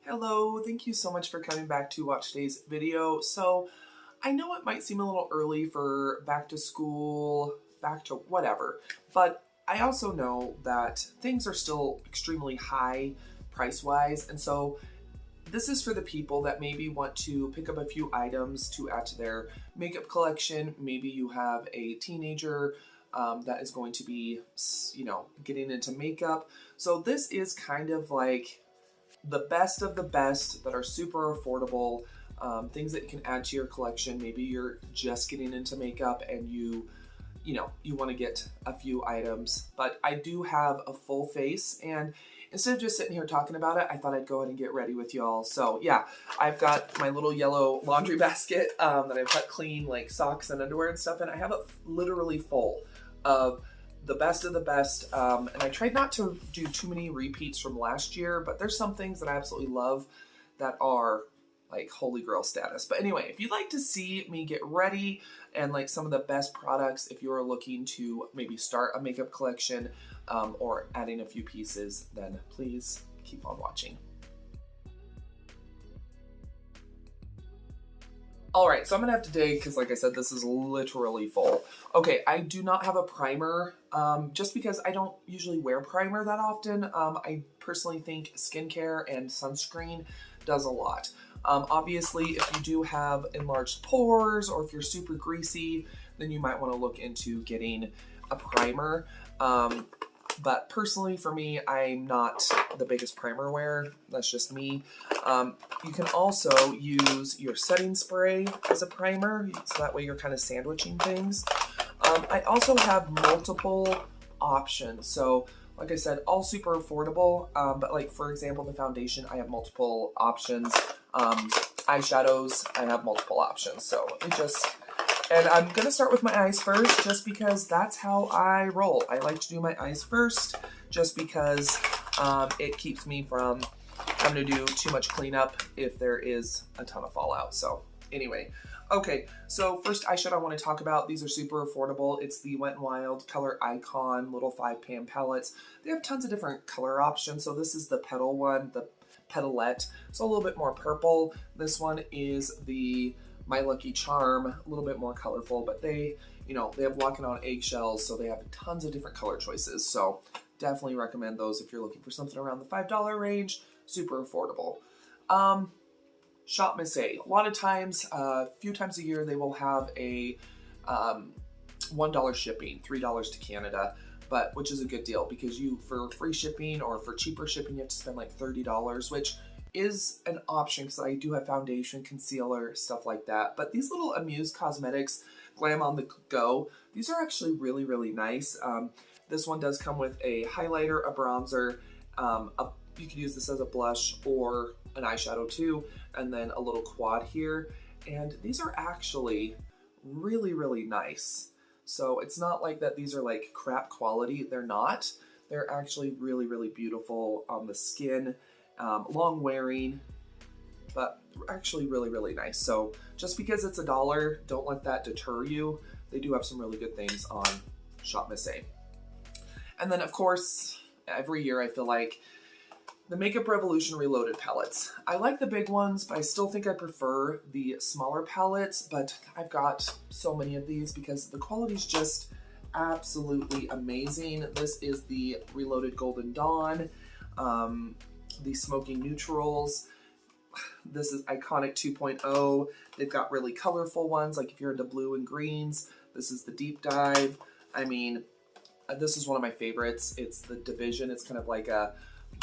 Hello, thank you so much for coming back to watch today's video. So I know it might seem a little early for back to school, back to whatever, but I also know that things are still extremely high price-wise, and so this is for the people that maybe want to pick up a few items to add to their makeup collection. Maybe you have a teenager that is going to be, getting into makeup. So this is kind of like the best of the best that are super affordable, things that you can add to your collection. Maybe you're just getting into makeup and you want to get a few items, but I do have a full face, and instead of just sitting here talking about it, I thought I'd go ahead and get ready with y'all. So yeah, I've got my little yellow laundry basket that I've got clean, like socks and underwear and stuff, and I have it literally full of the best of the best, and I tried not to do too many repeats from last year, but there's some things that I absolutely love that are like holy grail status. But anyway, if you'd like to see me get ready and like some of the best products, if you are looking to maybe start a makeup collection or adding a few pieces, then please keep on watching. All right, so I'm gonna have to dig because, like I said, this is literally full. Okay, I do not have a primer just because I don't usually wear primer that often. I personally think skincare and sunscreen does a lot. Obviously, if you do have enlarged pores or if you're super greasy, then you might want to look into getting a primer. But personally, for me, I'm not the biggest primer wearer. That's just me. You can also use your setting spray as a primer, so that way you're kind of sandwiching things. I also have multiple options. So, like I said, all super affordable. But like, for example, the foundation, I have multiple options. Eyeshadows, I have multiple options. So and I'm going to start with my eyes first just because that's how I roll. I like to do my eyes first just because it keeps me from having to do too much cleanup if there is a ton of fallout. So anyway, okay, so first eyeshadow I want to talk about. These are super affordable. It's the Wet n Wild Color Icon little 5-pan palettes. They have tons of different color options. So this is the petal one, the petalette. So a little bit more purple. This one is the My Lucky Charm, a little bit more colorful, but they have Walking on Eggshells, so they have tons of different color choices. So definitely recommend those if you're looking for something around the $5 range, super affordable. Shop Miss A. A lot of times, a few times a year, they will have a $1 shipping, $3 to Canada, but which is a good deal because for free shipping or for cheaper shipping, you have to spend like $30, which is an option because I do have foundation, concealer, stuff like that. But these little Amuse Cosmetics Glam on the Go, these are actually really, really nice. This one does come with a highlighter, a bronzer, you could use this as a blush or an eyeshadow too, and then a little quad here. And these are actually really, really nice. So it's not like that these are like crap quality. They're not. They're actually really, really beautiful on the skin. Long wearing, but actually really, really nice. So just because it's $1, don't let that deter you. They do have some really good things on Shop Miss A. And then of course, every year I feel like the Makeup Revolution Reloaded palettes. I like the big ones, but I still think I prefer the smaller palettes, but I've got so many of these because the quality is just absolutely amazing. This is the Reloaded Golden Dawn. The Smoky Neutrals. This is Iconic 2.0. They've got really colorful ones, like if you're into blue and greens. This is the Deep Dive. I mean, this is one of my favorites. It's the Division. It's kind of like a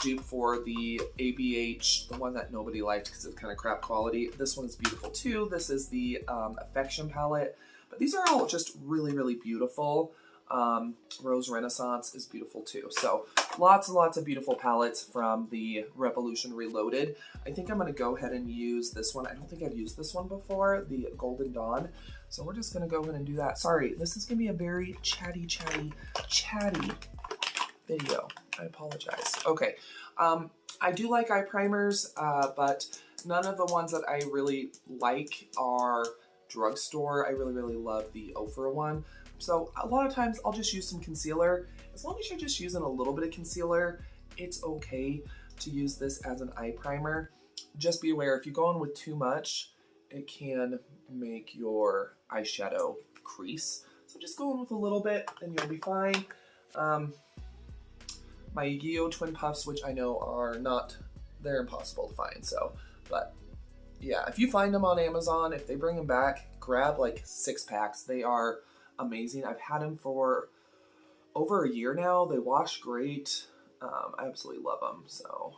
dupe for the ABH, the one that nobody liked because it's kind of crap quality. This one is beautiful too. This is the Affection palette. But these are all just really, really beautiful. Rose Renaissance is beautiful too. So lots and lots of beautiful palettes from the Revolution Reloaded. I think I'm going to go ahead and use this one. I don't think I've used this one before, the Golden Dawn. So we're just going to go ahead and do that. Sorry, this is going to be a very chatty video. I apologize. Okay. I do like eye primers, but none of the ones that I really like are Drugstore. I really, really love the Ofra one. So a lot of times I'll just use some concealer. As long as you're just using a little bit of concealer, it's okay to use this as an eye primer. just be aware if you go in with too much, it can make your eyeshadow crease. So just go in with a little bit and you'll be fine. My Yu-Gi-Oh! Twin Puffs, which I know are not, they're impossible to find, so, but yeah, if you find them on Amazon, if they bring them back, grab like 6 packs. They are amazing. I've had them for over a year now. They wash great. I absolutely love them, so.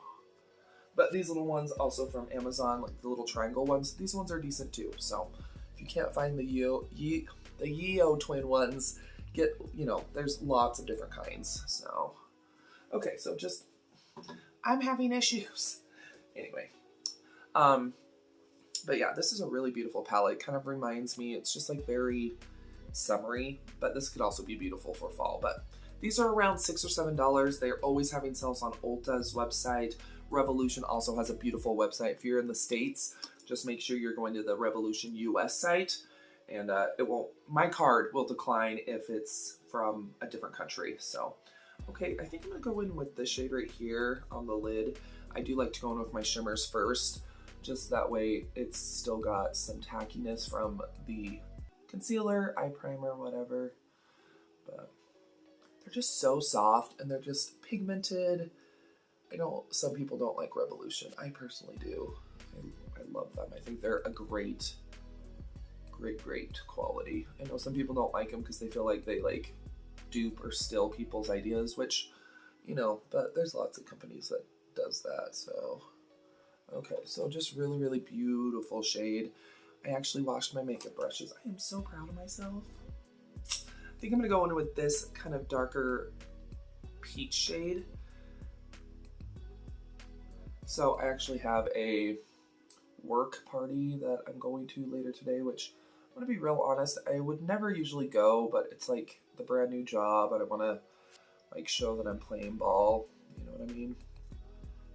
But these little ones also from Amazon, like the little triangle ones, these ones are decent too. So if you can't find the Yu-Gi-Oh! Twin ones, get, you know, there's lots of different kinds, so. Okay, so just, I'm having issues. Anyway, but yeah, this is a really beautiful palette. Kind of reminds me, it's just like very summery, but this could also be beautiful for fall. But these are around $6 or $7. They're always having sales on Ulta's website. Revolution also has a beautiful website. If you're in the States, just make sure you're going to the Revolution US site, and it won't, my card will decline if it's from a different country. So, okay, I think I'm gonna go in with this shade right here on the lid. I do like to go in with my shimmers first, just that way it's still got some tackiness from the concealer, eye primer, whatever. But they're just so soft and they're just pigmented. I know some people don't like Revolution. I personally do. I love them. I think they're a great quality. I know some people don't like them because they feel like they like dupe or steal people's ideas, which, you know, but there's lots of companies that does that. So, okay, so just really beautiful shade. I actually washed my makeup brushes. I am so proud of myself. I think I'm gonna go in with this kind of darker peach shade. So I actually have a work party that I'm going to later today, which I'm gonna be real honest, I would never usually go, but it's like the brand new job and I wanna like show that I'm playing ball, you know what I mean?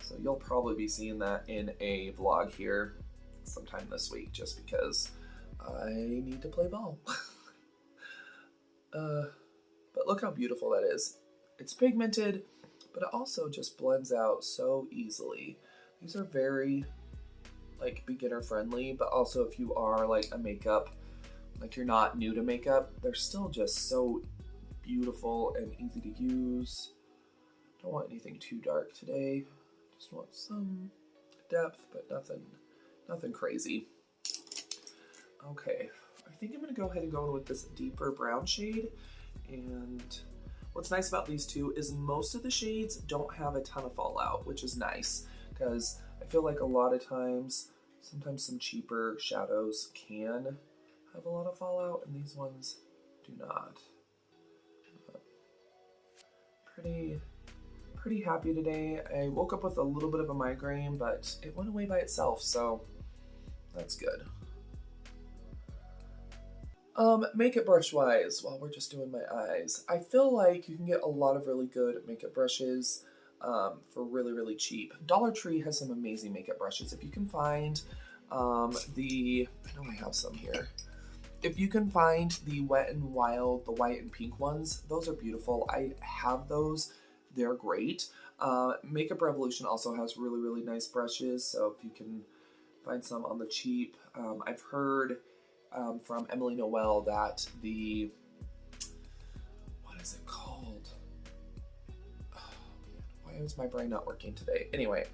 So you'll probably be seeing that in a vlog here sometime this week, just because I need to play ball. But look how beautiful that is. It's pigmented, but it also just blends out so easily. These are very like beginner friendly, but also if you are like a makeup, like you're not new to makeup, they're still just so beautiful and easy to use. Don't want anything too dark today. Just want some depth, but nothing crazy. Okay, I think I'm gonna go ahead and go in with this deeper brown shade. And what's nice about these two is most of the shades don't have a ton of fallout, which is nice, because I feel like a lot of times, sometimes some cheaper shadows can have a lot of fallout, and these ones do not. Pretty happy today. I woke up with a little bit of a migraine, but it went away by itself, so that's good. Makeup brush wise, while we're just doing my eyes, I feel like you can get a lot of really good makeup brushes for really cheap. Dollar Tree has some amazing makeup brushes. If you can find I know I have some here. If you can find the Wet n Wild, the white and pink ones, those are beautiful. I have those. They're great. Makeup Revolution also has really nice brushes, so if you can find some on the cheap. I've heard from Emily Noel that the, what is it called? Oh, man, why is my brain not working today? Anyway,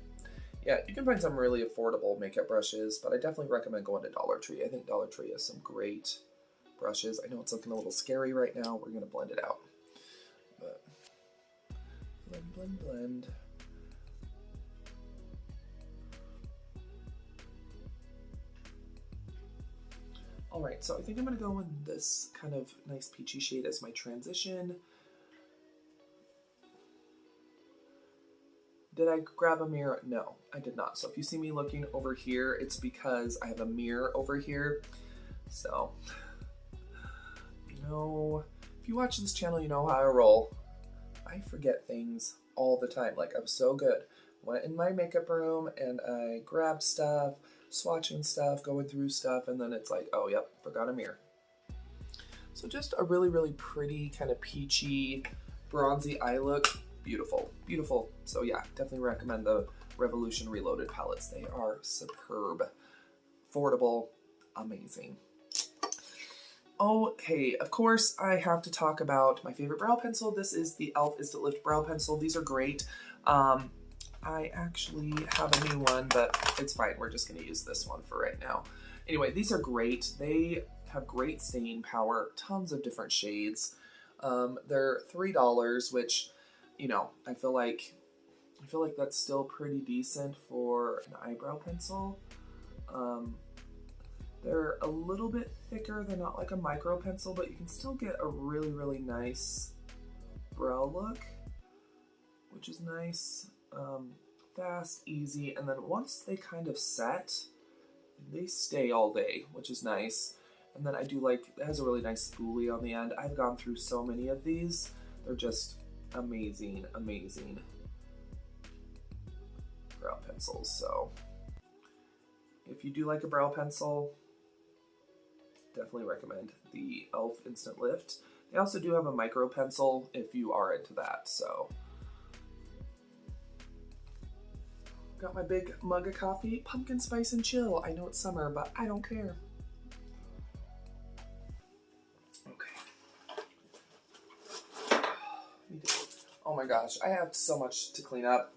yeah, you can find some really affordable makeup brushes, but I definitely recommend going to Dollar Tree. I think Dollar Tree has some great brushes. I know it's looking a little scary right now. We're gonna blend it out. But blend. All right, so I think I'm gonna go with this kind of nice peachy shade as my transition. Did I grab a mirror? No, I did not. So if you see me looking over here, it's because I have a mirror over here. So, you know, if you watch this channel, you know how I roll. I forget things all the time. Like, I'm so good. Went in my makeup room and I grabbed stuff, swatching stuff, going through stuff, and then it's like, oh, yep, forgot a mirror. So just a really pretty kind of peachy, bronzy eye look. Beautiful. So yeah, definitely recommend the Revolution Reloaded palettes. They are superb, affordable, amazing. Okay, of course, I have to talk about my favorite brow pencil. This is the e.l.f. Instant Lift Brow Pencil. These are great. I actually have a new one, but it's fine. We're just going to use this one for right now. Anyway, these are great. They have great staying power, tons of different shades. They're $3, which, you know, I feel like that's still pretty decent for an eyebrow pencil. They're a little bit thicker. They're not like a micro pencil, but you can still get a really, really nice brow look, which is nice. Fast, easy, and then once they kind of set, they stay all day, which is nice. And then I do like, it has a really nice spoolie on the end. I've gone through so many of these. They're just amazing, amazing brow pencils. So if you do like a brow pencil, definitely recommend the e.l.f. Instant Lift. They also do have a micro pencil if you are into that, so. Got my big mug of coffee, pumpkin spice and chill. I know it's summer, but I don't care. Okay. Oh my gosh, I have so much to clean up.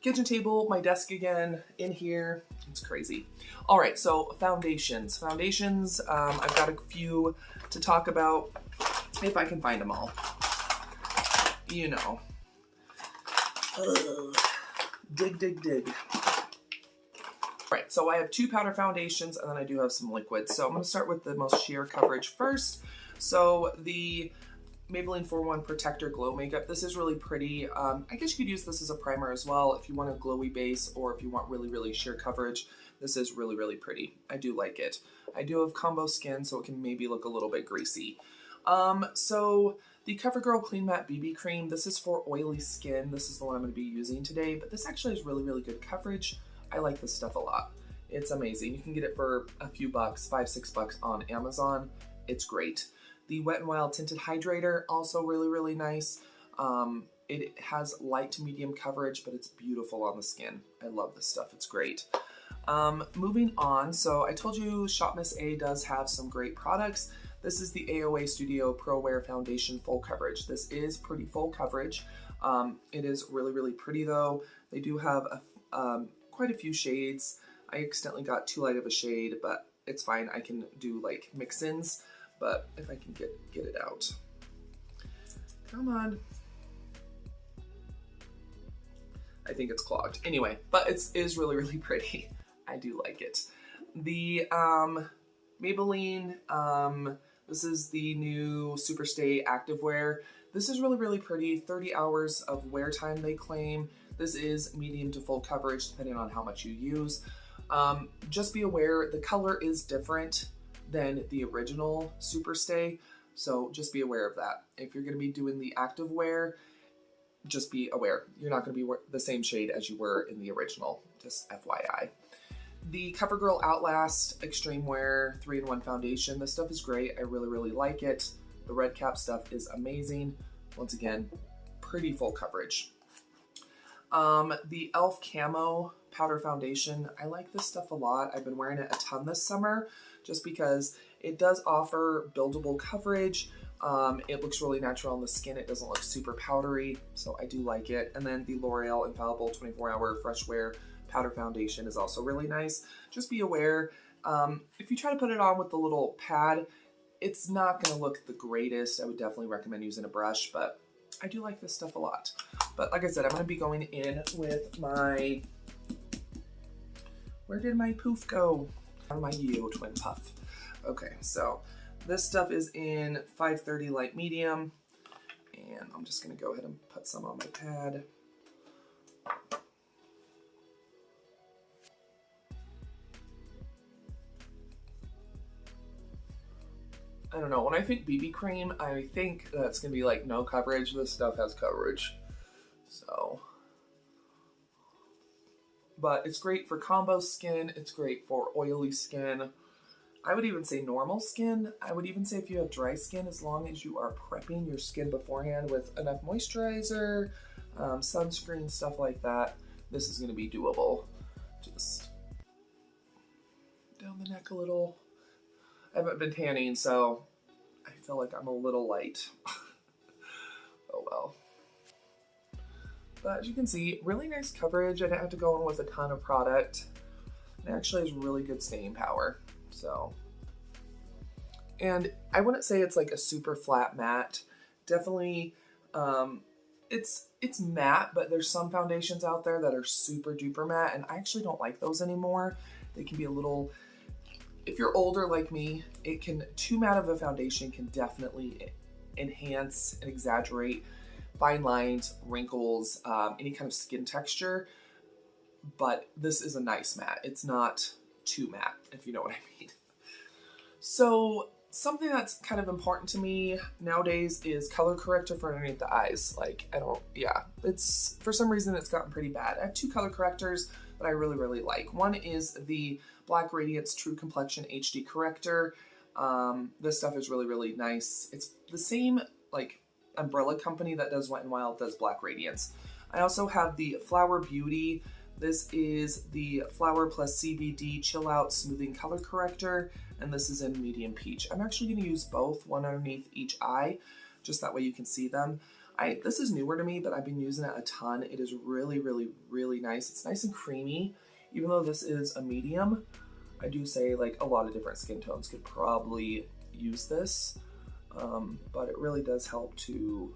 Kitchen table, my desk again, in here. It's crazy. All right, so foundations. Foundations, I've got a few to talk about, if I can find them all. You know. Dig, dig, dig. Right, so I have 2 powder foundations, and then I do have some liquids. So I'm going to start with the most sheer coverage first. So the Maybelline 4-1 Protector Glow Makeup. This is really pretty. I guess you could use this as a primer as well if you want a glowy base, or if you want really, really sheer coverage. This is really, really pretty. I do like it. I do have combo skin, so it can maybe look a little bit greasy. So the CoverGirl Clean Matte BB Cream, this is for oily skin. This is the one I'm going to be using today, but this actually has really, really good coverage. I like this stuff a lot. It's amazing. You can get it for a few bucks, $5, $6 on Amazon. It's great. The Wet n Wild Tinted Hydrator, also really, really nice. It has light to medium coverage, but it's beautiful on the skin. I love this stuff. It's great. Moving on, so I told you Shop Miss A does have some great products. This is the AOA Studio Pro Wear Foundation Full Coverage. This is pretty full coverage. It is really, really pretty though. They do have quite a few shades. I accidentally got too light of a shade, but it's fine. I can do like mix-ins, but if I can get it out. Come on. I think it's clogged. Anyway, but it is really, really pretty. I do like it. The Maybelline, this is the new Superstay Activewear. This is really, really pretty. 30 hours of wear time, they claim. This is medium to full coverage, depending on how much you use. Just be aware, the color is different than the original Superstay, so just be aware of that. If you're gonna be doing the activewear, just be aware. You're not gonna be the same shade as you were in the original, just FYI. The CoverGirl Outlast Extreme Wear 3-in-1 Foundation. This stuff is great. I really, really like it. The red cap stuff is amazing. Once again, pretty full coverage. The e.l.f. Camo Powder Foundation. I like this stuff a lot. I've been wearing it a ton this summer just because it does offer buildable coverage. It looks really natural on the skin. It doesn't look super powdery, so I do like it. And then the L'Oreal Infallible 24-Hour Fresh Wear Powder Foundation is also really nice. Just be aware, if you try to put it on with the little pad, it's not going to look the greatest. I would definitely recommend using a brush, but I do like this stuff a lot. But like I said, I'm going to be going in with my, where did my poof go? My Yo Twin Puff. Okay, so this stuff is in 530 light medium, and I'm just going to go ahead and put some on my pad. I don't know, when I think BB cream, I think that's gonna be like no coverage. This stuff has coverage, so. But it's great for combo skin, it's great for oily skin. I would even say normal skin. I would even say if you have dry skin, as long as you are prepping your skin beforehand with enough moisturizer, sunscreen, stuff like that, this is going to be doable. Just down the neck a little. I haven't been tanning, so I feel like I'm a little light. Oh well. But as you can see, really nice coverage. I didn't have to go in with a ton of product. It actually has really good staying power. So, and I wouldn't say it's like a super flat matte. Definitely, it's matte, but there's some foundations out there that are super duper matte, and I actually don't like those anymore. They can be a little, if you're older like me, too matte of a foundation can definitely enhance and exaggerate fine lines, wrinkles, any kind of skin texture. But this is a nice matte. It's not too matte, if you know what I mean. So something that's kind of important to me nowadays is color corrector for underneath the eyes. Like, it's, for some reason it's gotten pretty bad. I have two color correctors that I really, really like. One is the Black Radiance True Complexion HD Corrector. This stuff is really, really nice. It's the same, like, umbrella company that does Wet n Wild does Black Radiance. I also have the Flower Beauty. This is the Flower plus CBD Chill Out Smoothing Color Corrector, and this is in medium peach. I'm actually going to use both, one underneath each eye, just that way you can see them. This is newer to me, but I've been using it a ton. It is really, really, really nice. It's nice and creamy. Even though this is a medium, I do say like a lot of different skin tones could probably use this, but it really does help to,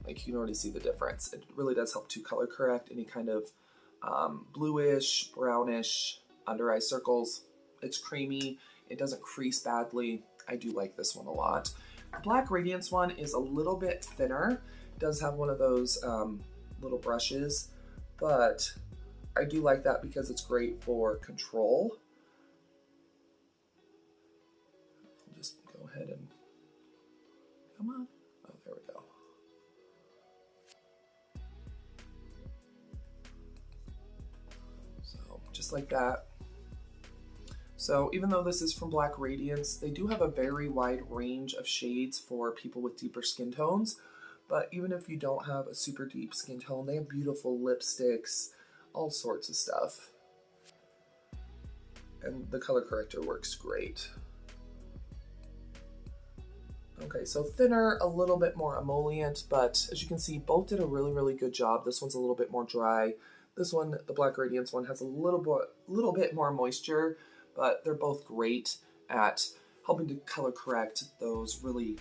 like, you can already see the difference. It really does help to color correct any kind of bluish, brownish under eye circles. It's creamy. It doesn't crease badly. I do like this one a lot. The Black Radiance one is a little bit thinner. It does have one of those little brushes, but I do like that because it's great for control. Just go ahead and, come on. Oh, there we go. So just like that. So even though this is from Black Radiance, they do have a very wide range of shades for people with deeper skin tones. But even if you don't have a super deep skin tone, they have beautiful lipsticks, all sorts of stuff. And the color corrector works great. Okay, so thinner, a little bit more emollient, but as you can see, both did a really, really good job. This one's a little bit more dry. This one, the Black Radiance one, has a little bit more moisture, but they're both great at helping to color correct those really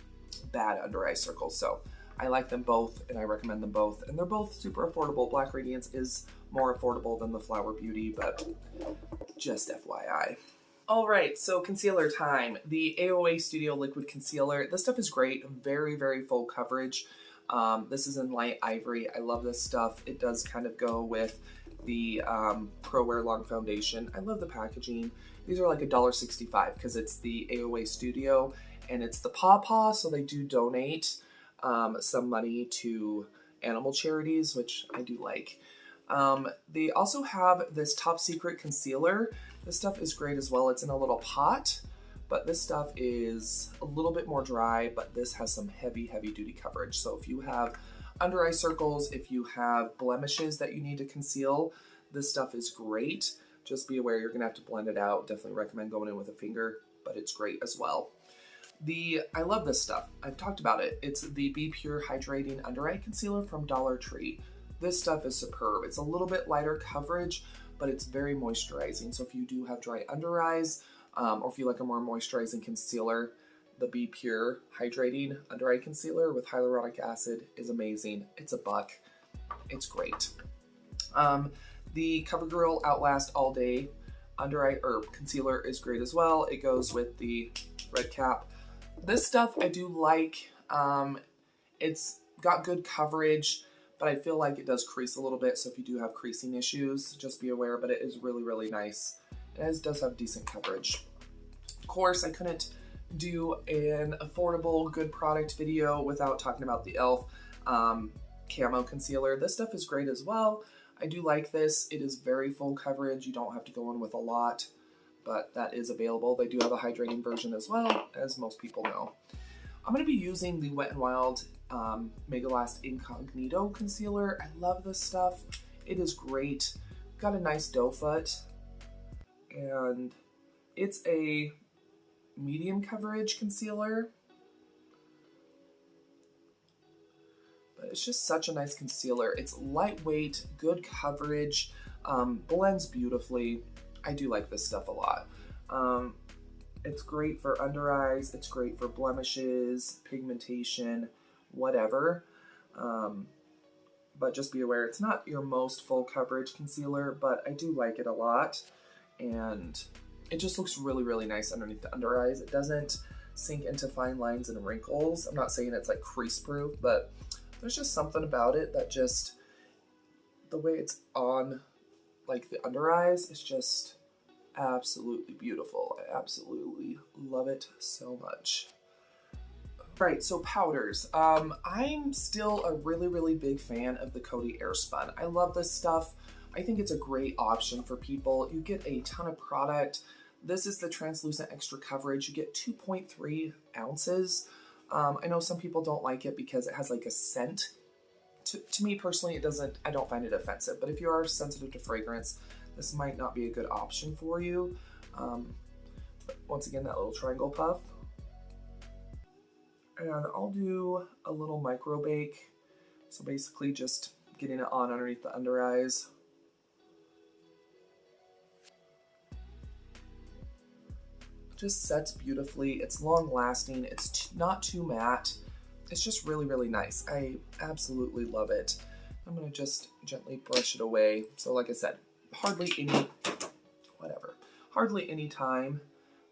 bad under eye circles. So I like them both and I recommend them both. And they're both super affordable. Black Radiance is more affordable than the Flower Beauty, but just FYI. All right, so concealer time. The AOA Studio Liquid Concealer. This stuff is great. Very, very full coverage. This is in light ivory. I love this stuff. It does kind of go with the Pro Wear Long Foundation. I love the packaging. These are like $1.65 because it's the AOA Studio and it's the Paw, so they do donate some money to animal charities, which I do like. They also have this Top Secret Concealer. This stuff is great as well. It's in a little pot, but this stuff is a little bit more dry, but this has some heavy, heavy duty coverage. So if you have under eye circles, if you have blemishes that you need to conceal, this stuff is great. Just be aware you're gonna have to blend it out. Definitely recommend going in with a finger, but it's great as well. I love this stuff. I've talked about it. It's the Be Pure Hydrating Under Eye Concealer from Dollar Tree. This stuff is superb. It's a little bit lighter coverage, but it's very moisturizing. So if you do have dry under eyes, or if you like a more moisturizing concealer, the Be Pure Hydrating Under Eye Concealer with hyaluronic acid is amazing. It's $1. It's great. The CoverGirl Outlast All Day Under Eye Concealer is great as well. It goes with the red cap. This stuff I do like. It's got good coverage, but I feel like it does crease a little bit. So if you do have creasing issues, just be aware, but it is really, really nice. It does have decent coverage. Of course, I couldn't do an affordable, good product video without talking about the e.l.f. Camo Concealer. This stuff is great as well. I do like this. It is very full coverage. You don't have to go in with a lot, but that is available. They do have a hydrating version as well, as most people know. I'm going to be using the Wet n Wild Mega Last Incognito Concealer. I love this stuff. It is great. Got a nice doe foot, and it's a medium coverage concealer. But it's just such a nice concealer. It's lightweight, good coverage, blends beautifully. I do like this stuff a lot. It's great for under eyes, it's great for blemishes, pigmentation, whatever. But just be aware, it's not your most full coverage concealer, but I do like it a lot. And it just looks really, really nice underneath the under eyes. It doesn't sink into fine lines and wrinkles. I'm not saying it's like crease proof, but there's just something about it that just, the way it's on like the under eyes is just absolutely beautiful. I absolutely love it so much. Right, so powders. I'm still a really, really big fan of the Coty Airspun. I love this stuff. I think it's a great option for people. You get a ton of product. This is the translucent extra coverage. You get 2.3 ounces. I know some people don't like it because it has like a scent. To me personally, it doesn't, I don't find it offensive, but if you are sensitive to fragrance, this might not be a good option for you. But once again, that little triangle puff. And I'll do a little micro bake. So basically just getting it on underneath the under eyes. Just sets beautifully. It's long lasting. It's not too matte. It's just really, really nice. I absolutely love it. I'm gonna just gently brush it away. So like I said, hardly any time.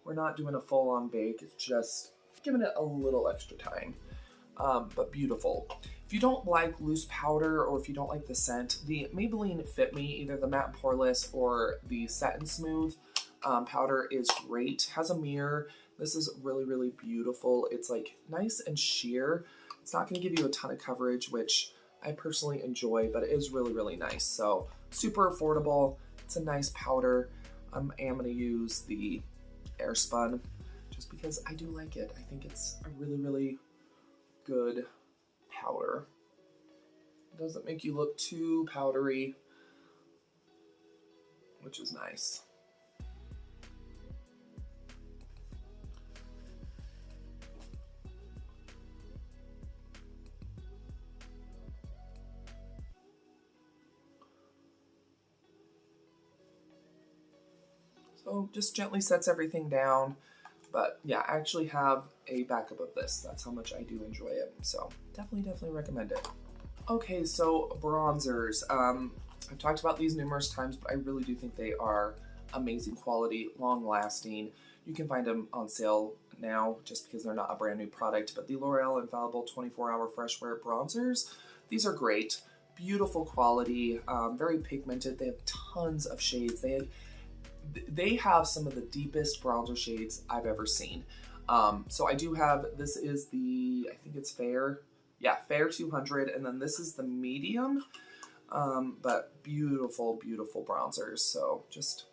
We're not doing a full on bake. It's just giving it a little extra time, but beautiful. If you don't like loose powder or if you don't like the scent, the Maybelline Fit Me, either the matte and poreless or the satin smooth powder is great. Has a mirror. This is really, really beautiful. It's like nice and sheer. It's not going to give you a ton of coverage, which I personally enjoy, but it is really, really nice. So super affordable. It's a nice powder. I am going to use the Airspun just because I do like it. I think it's a really, really good powder. It doesn't make you look too powdery, which is nice. So just gently sets everything down. But yeah, I actually have a backup of this. That's how much I do enjoy it. So definitely recommend it. Okay, so bronzers. I've talked about these numerous times, but I really do think they are amazing quality, long lasting. You can find them on sale now just because they're not a brand new product, but the L'Oreal Infallible 24-Hour Fresh Wear Bronzers, these are great. Beautiful quality, very pigmented. They have tons of shades. They have some of the deepest bronzer shades I've ever seen. So I do have, this is the, I think it's Fair. Yeah, Fair 200, and then this is the medium. But beautiful, beautiful bronzers. So just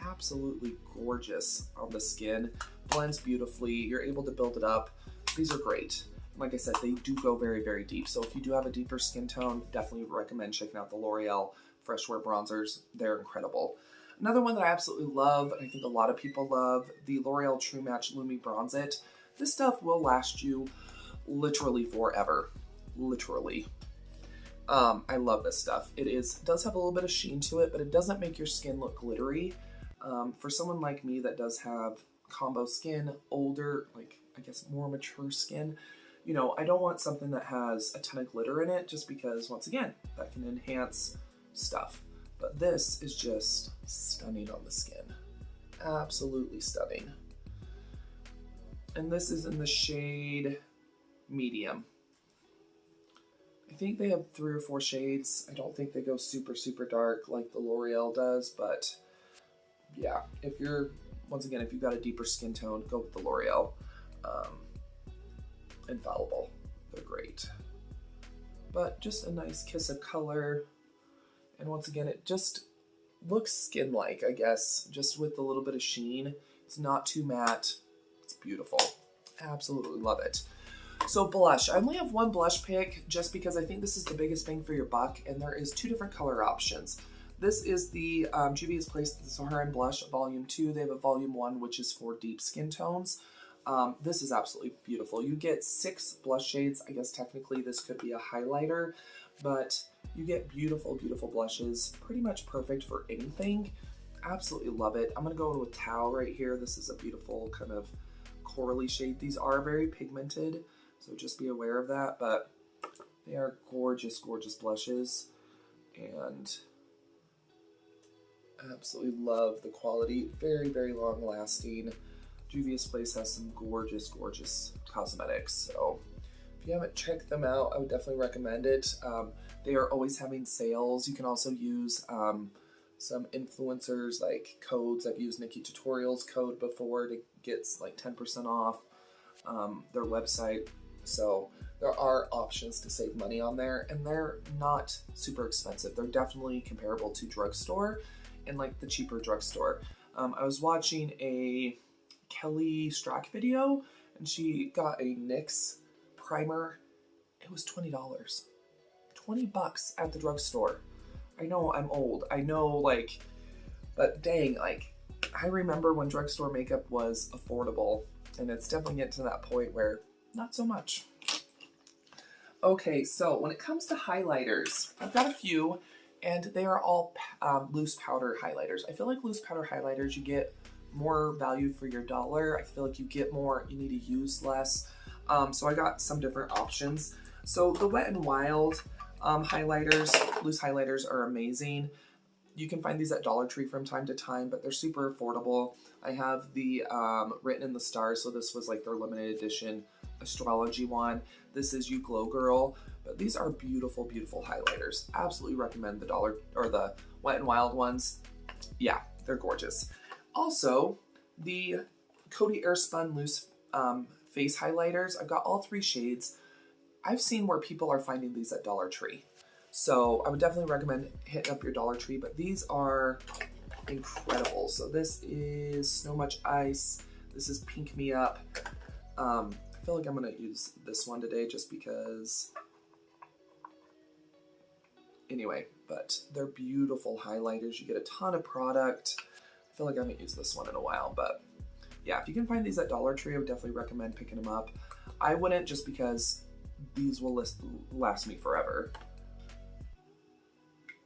absolutely gorgeous on the skin. Blends beautifully. You're able to build it up. These are great. Like I said, they do go very, very deep. So if you do have a deeper skin tone, definitely recommend checking out the L'Oreal Fresh Wear Bronzers. They're incredible. Another one that I absolutely love, and I think a lot of people love, the L'Oreal True Match Lumi Bronze It. This stuff will last you literally forever. Literally. I love this stuff. It does have a little bit of sheen to it, but it doesn't make your skin look glittery. For someone like me that does have combo skin, older, like I guess more mature skin, you know, I don't want something that has a ton of glitter in it just because, once again, that can enhance stuff. But this is just stunning on the skin. Absolutely stunning. And this is in the shade medium. I think they have 3 or 4 shades. I don't think they go super, super dark like the L'Oreal does, but yeah, if you're, once again, if you've got a deeper skin tone, go with the L'Oreal Infallible. They're great. But just a nice kiss of color. And once again, it just looks skin-like, I guess, just with a little bit of sheen. It's not too matte. It's beautiful. Absolutely love it. So blush, I only have one blush pick just because I think this is the biggest bang for your buck, and there is 2 different color options. This is the Juvia's Place the Saharan Blush Volume 2. They have a Volume 1, which is for deep skin tones. This is absolutely beautiful. You get 6 blush shades. I guess technically this could be a highlighter, but you get beautiful, beautiful blushes. Pretty much perfect for anything. Absolutely love it. I'm going to go in with Tau right here. This is a beautiful kind of corally shade. These are very pigmented, so just be aware of that, but they are gorgeous, gorgeous blushes, and absolutely love the quality. Very, very long lasting. Juvia's Place has some gorgeous, gorgeous cosmetics, so if you haven't checked them out, I would definitely recommend it. They are always having sales. You can also use some influencers like codes. I've used Nikki Tutorials code before to get like 10% off their website. So there are options to save money on there, and they're not super expensive. They're definitely comparable to Drugstore and like the cheaper Drugstore. I was watching a Kelly Strack video, and she got a NYX primer. It was $20. $20 at the drugstore. I know I'm old. I know, like, but dang, like, I remember when drugstore makeup was affordable, and it's definitely getting to that point where not so much. Okay, so when it comes to highlighters, I've got a few, and they are all loose powder highlighters. I feel like loose powder highlighters, you get more value for your dollar. I feel like you get more, you need to use less. So I got some different options. So the Wet n Wild highlighters, loose highlighters are amazing. You can find these at Dollar Tree from time to time, but they're super affordable. I have the Written in the Stars, so this was like their limited edition astrology one. This is You Glow Girl, but these are beautiful, beautiful highlighters. Absolutely recommend the Dollar or the Wet n Wild ones. Yeah, they're gorgeous. Also, the Coty Airspun loose face highlighters. I've got all 3 shades. I've seen where people are finding these at Dollar Tree. So I would definitely recommend hitting up your Dollar Tree, but these are incredible. So this is Snow Much Ice. This is Pink Me Up. I feel like I'm gonna use this one today just because, anyway, but they're beautiful highlighters. You get a ton of product. I feel like I haven't used this one in a while, but yeah, if you can find these at Dollar Tree, I would definitely recommend picking them up. I wouldn't, just because these will last me forever.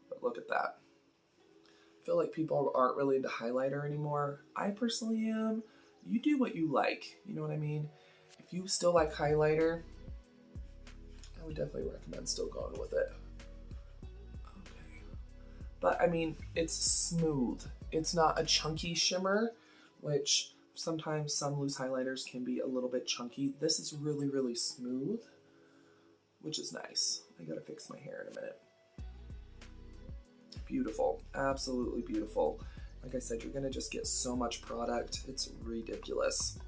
But look at that. I feel like people aren't really into highlighter anymore. I personally am. You do what you like, you know what I mean? If you still like highlighter, I would definitely recommend still going with it. Okay. But I mean, it's smooth. It's not a chunky shimmer, which sometimes some loose highlighters can be a little bit chunky. This is really, really smooth, which is nice. I gotta fix my hair in a minute. Beautiful, absolutely beautiful. Like I said, you're gonna just get so much product. It's ridiculous.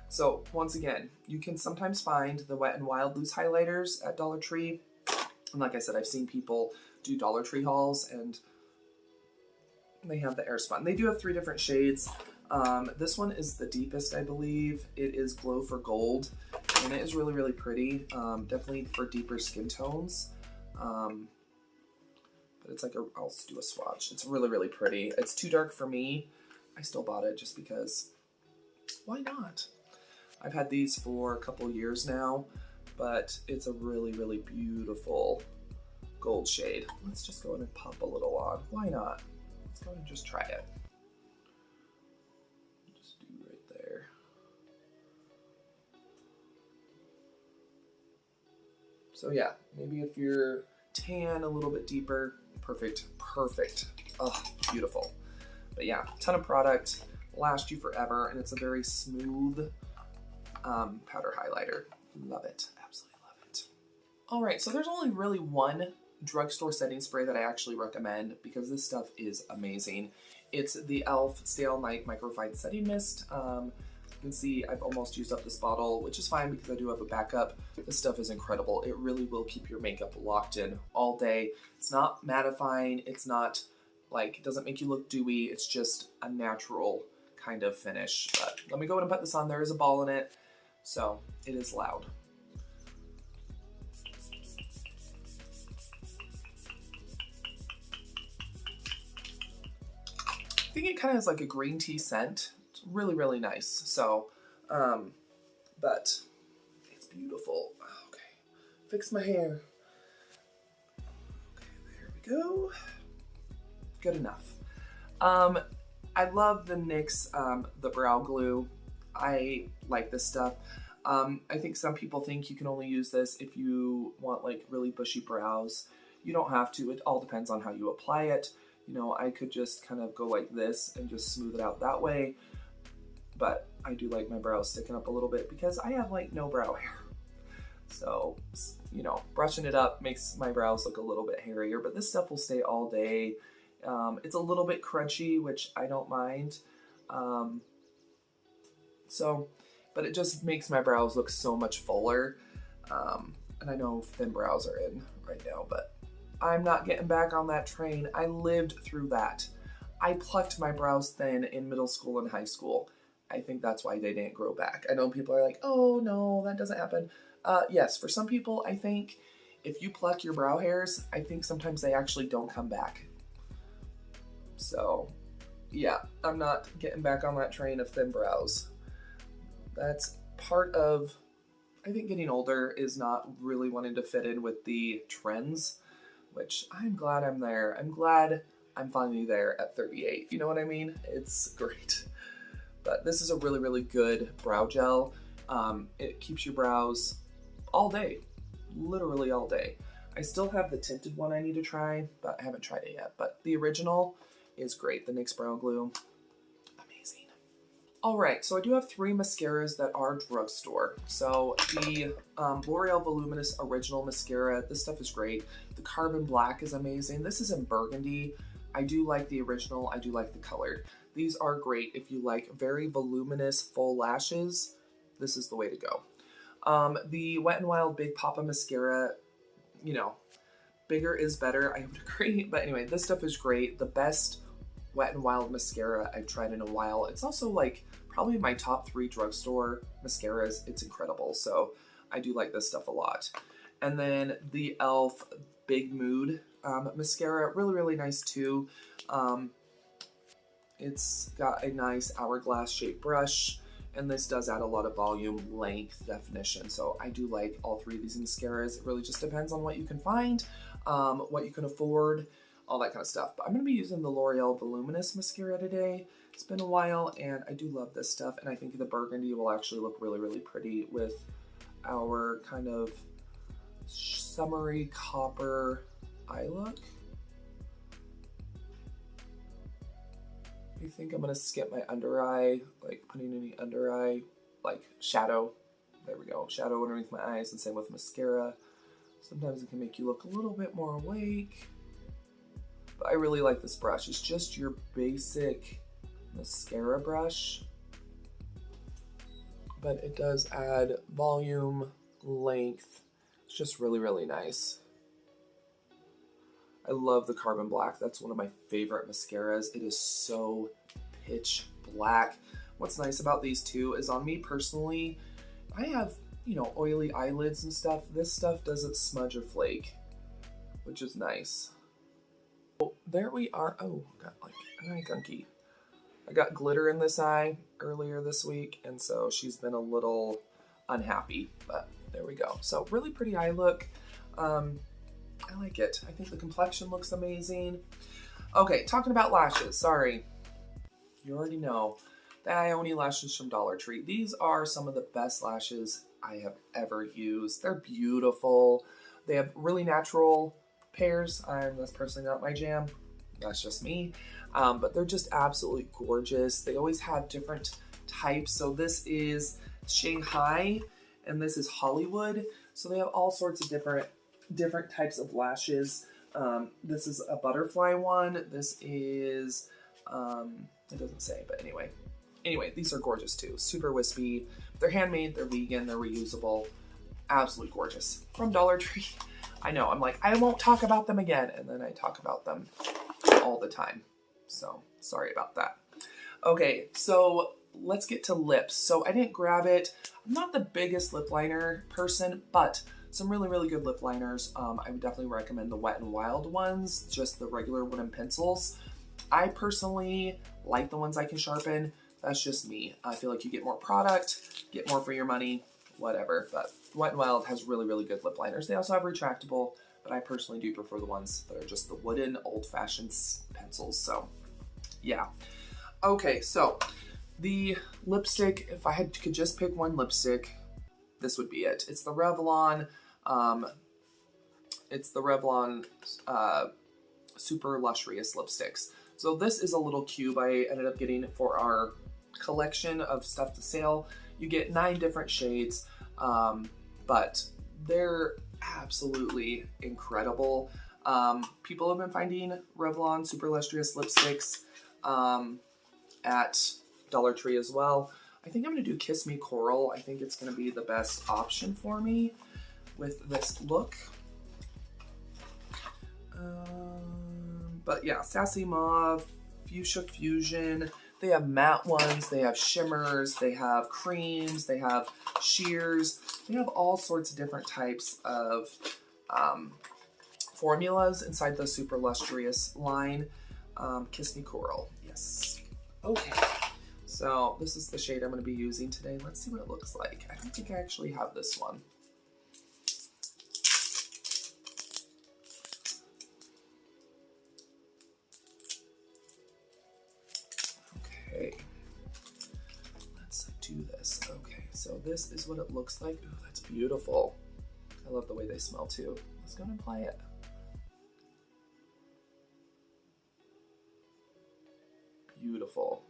So once again, you can sometimes find the Wet n Wild loose highlighters at Dollar Tree. And like I said, I've seen people do Dollar Tree hauls and they have the Airspun. They do have 3 different shades. This one is the deepest, I believe. It is Glow for Gold, and it is really, really pretty. Definitely for deeper skin tones. But it's like I'll do a swatch. It's really, really pretty. It's too dark for me. I still bought it just because, why not? I've had these for a couple years now, but it's a really, really beautiful gold shade. Let's just go in and pop a little on. Why not? Let's go and just try it. Just do right there. So yeah, maybe if you're tan a little bit deeper, perfect, perfect. Oh, beautiful. But yeah, ton of product, last you forever, and it's a very smooth powder highlighter. Love it, absolutely love it. All right, so there's only really one drugstore setting spray that I actually recommend because this stuff is amazing. It's the e.l.f. Stay All Night Microfine Setting Mist. You can see I've almost used up this bottle, which is fine because I do have a backup. This stuff is incredible. It really will keep your makeup locked in all day. It's not mattifying. It's not like, it doesn't make you look dewy. It's just a natural kind of finish. But let me go ahead and put this on. There is a ball in it. So it is loud. I think it kind of has like a green tea scent. It's really, really nice. So, but it's beautiful. Okay, fix my hair. Okay, there we go. Good enough. I love the NYX, the brow glue. I like this stuff. I think some people think you can only use this if you want like really bushy brows. You don't have to. It all depends on how you apply it. You know, I could just kind of go like this and just smooth it out that way. But I do like my brows sticking up a little bit because I have like no brow hair. So, you know, brushing it up makes my brows look a little bit hairier, but this stuff will stay all day. It's a little bit crunchy, which I don't mind. But it just makes my brows look so much fuller. And I know thin brows are in right now, but I'm not getting back on that train. I lived through that. I plucked my brows thin in middle school and high school. I think that's why they didn't grow back. I know people are like, oh no, that doesn't happen. Yes, for some people, I think if you pluck your brow hairs, I think sometimes they actually don't come back. So yeah, I'm not getting back on that train of thin brows. That's part of, I think getting older is not really wanting to fit in with the trends, which I'm glad I'm there. I'm glad I'm finally there at 38. You know what I mean? It's great. But this is a really, really good brow gel. It keeps your brows all day, literally all day. I still have the tinted one I need to try, but I haven't tried it yet. But the original is great, the NYX Brow Glue. Amazing. All right, so I do have 3 mascaras that are drugstore. So the L'Oreal Voluminous Original Mascara, this stuff is great. The Carbon Black is amazing. This is in burgundy. I do like the original, I do like the colored. These are great if you like very voluminous full lashes. This is the way to go. The Wet n Wild Big Papa Mascara, you know, bigger is better, I would agree. But anyway, this stuff is great. The best Wet n Wild mascara I've tried in a while. It's also like probably my top 3 drugstore mascaras. It's incredible. So I do like this stuff a lot. And then the e.l.f. Big Mood mascara, really, really nice too. It's got a nice hourglass shaped brush, and this does add a lot of volume, length, definition. So I do like all 3 of these mascaras. It really just depends on what you can find, what you can afford, all that kind of stuff. But I'm going to be using the L'Oreal Voluminous Mascara today. It's been a while, and I do love this stuff, and I think the burgundy will actually look really, really pretty with our kind of summery copper eye look. I think I'm going to skip my under eye, like putting any under eye, like shadow. There we go, shadow underneath my eyes, and same with mascara. Sometimes it can make you look a little bit more awake. But I really like this brush. It's just your basic mascara brush, but it does add volume, length. It's just really, really nice. I love the Carbon Black. That's one of my favorite mascaras. It is so pitch black. What's nice about these two is on me personally, I have, you know, oily eyelids and stuff. This stuff doesn't smudge or flake, which is nice. Oh, there we are. Oh, got like an eye gunky. I got glitter in this eye earlier this week, and so she's been a little unhappy, but there we go. So really pretty eye look. I like it. I think the complexion looks amazing. Okay, talking about lashes, sorry. You already know the Ioni lashes from Dollar Tree. These are some of the best lashes I have ever used. They're beautiful. They have really natural pairs. That's personally not my jam. That's just me. But they're just absolutely gorgeous. They always have different types. So this is Shanghai and this is Hollywood. So they have all sorts of different types of lashes. This is a butterfly one. This is, it doesn't say, but anyway, these are gorgeous too. Super wispy. They're handmade, they're vegan, they're reusable. Absolutely gorgeous. From Dollar Tree. I know, I'm like, I won't talk about them again. And then I talk about them all the time. So sorry about that. Okay, so let's get to lips. So I didn't grab it. I'm not the biggest lip liner person, but some really, really good lip liners. I would definitely recommend the Wet n Wild ones, just the regular wooden pencils. I personally like the ones I can sharpen. That's just me. I feel like you get more product, get more for your money, whatever. But Wet n Wild has really, really good lip liners. They also have retractable, but I personally do prefer the ones that are just the wooden old-fashioned pencils. So yeah. Okay, so the lipstick, if I could just pick one lipstick, this would be it. It's the Revlon, Super Luxurious lipsticks. So this is a little cube I ended up getting for our collection of stuff to sale. You get 9 different shades, but they're absolutely incredible. People have been finding Revlon Super Luxurious lipsticks at Dollar Tree as well. I think I'm gonna do Kiss Me Coral. I think it's gonna be the best option for me with this look. But yeah, Sassy Mauve, Fuchsia Fusion. They have matte ones, they have shimmers, they have creams, they have sheers. They have all sorts of different types of formulas inside the Super Luxurious line. Kiss Me Coral, yes. Okay, so this is the shade I'm going to be using today. Let's see what it looks like. I don't think I actually have this one. Okay, let's do this. Okay, so this is what it looks like. Ooh, that's beautiful. I love the way they smell too. Let's go and apply it. Beautiful.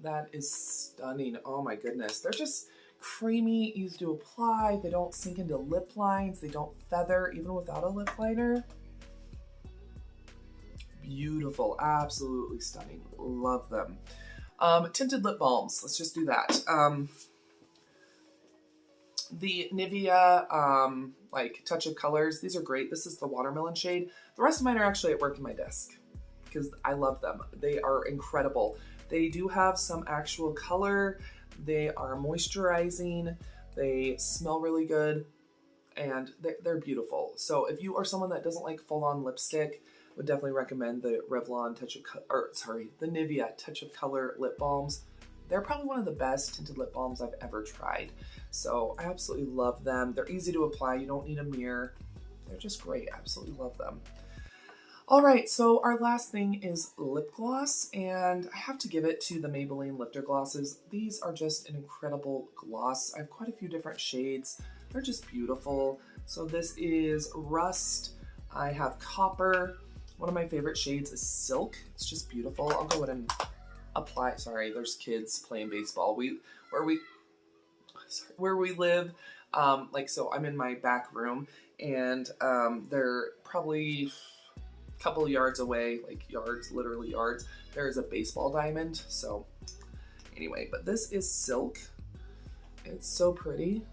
That is stunning. Oh my goodness. They're just creamy, easy to apply. They don't sink into lip lines. They don't feather even without a lip liner. Beautiful. Absolutely stunning. Love them. Tinted lip balms. Let's just do that. The Nivea like Touch of Colors. These are great. This is the watermelon shade. The rest of mine are actually at work in my desk because I love them. They are incredible. They do have some actual color. They are moisturizing. They smell really good, and they're beautiful. So if you are someone that doesn't like full-on lipstick, I would definitely recommend the Revlon the Nivea Touch of Color lip balms. They're probably one of the best tinted lip balms I've ever tried. So I absolutely love them. They're easy to apply. You don't need a mirror. They're just great. Absolutely love them. All right, so our last thing is lip gloss, and I have to give it to the Maybelline Lifter Glosses. These are just an incredible gloss. I have quite a few different shades. They're just beautiful. So this is Rust. I have Copper. One of my favorite shades is Silk. It's just beautiful. I'll go ahead and apply. Sorry, there's kids playing baseball. Where we live, so I'm in my back room, and they're probably couple yards away, like yards, literally yards, there is a baseball diamond. So anyway, but this is Silk. It's so pretty.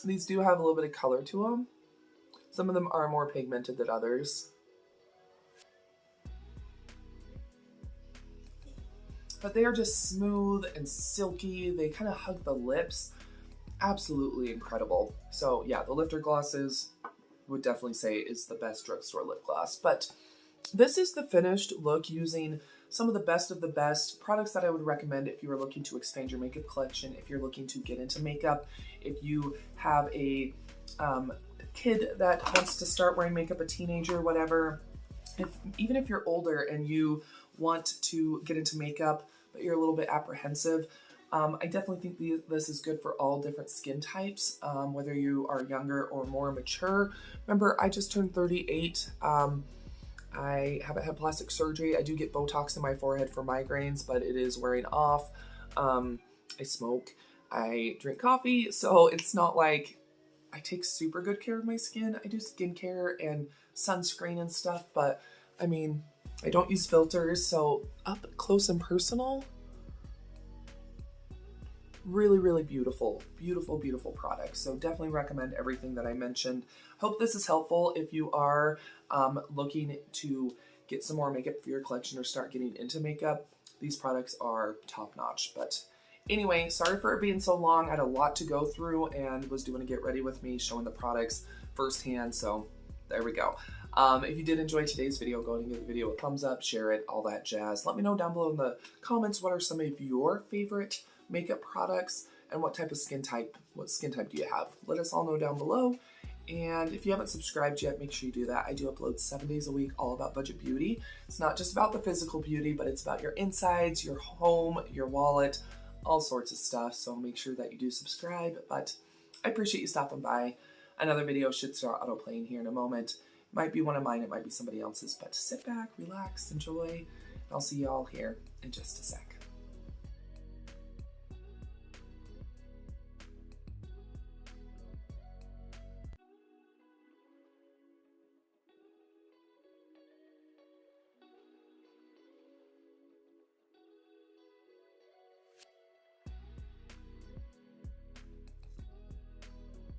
These do have a little bit of color to them. Some of them are more pigmented than others. But they are just smooth and silky. They kind of hug the lips. Absolutely incredible. So yeah, the Lifter Glosses would definitely say is the best drugstore lip gloss. But this is the finished look using some of the best products that I would recommend if you are looking to expand your makeup collection, if you're looking to get into makeup, if you have a kid that wants to start wearing makeup, a teenager, whatever. Even if you're older and you want to get into makeup, but you're a little bit apprehensive, I definitely think this is good for all different skin types, whether you are younger or more mature. Remember, I just turned 38. I haven't had plastic surgery. I do get Botox in my forehead for migraines, but it is wearing off. I smoke. I drink coffee, so it's not like I take super good care of my skin. I do skincare and sunscreen and stuff, but I mean, I don't use filters, so up close and personal, really, really beautiful, beautiful, beautiful products. So definitely recommend everything that I mentioned. Hope this is helpful if you are looking to get some more makeup for your collection or start getting into makeup. These products are top notch. But anyway, sorry for it being so long. I had a lot to go through and was doing a get ready with me, showing the products firsthand. So there we go. If you did enjoy today's video, go ahead and give the video a thumbs up, share it, all that jazz. Let me know down below in the comments what are some of your favorite makeup products and what skin type do you have. Let us all know down below. And if you haven't subscribed yet, make sure you do that. I do upload 7 days a week, all about budget beauty. It's not just about the physical beauty, but it's about your insides, your home, your wallet, all sorts of stuff. So make sure that you do subscribe. But I appreciate you stopping by. Another video should start autoplaying here in a moment. It might be one of mine, it might be somebody else's, but sit back, relax, enjoy. I'll see you all here in just a sec.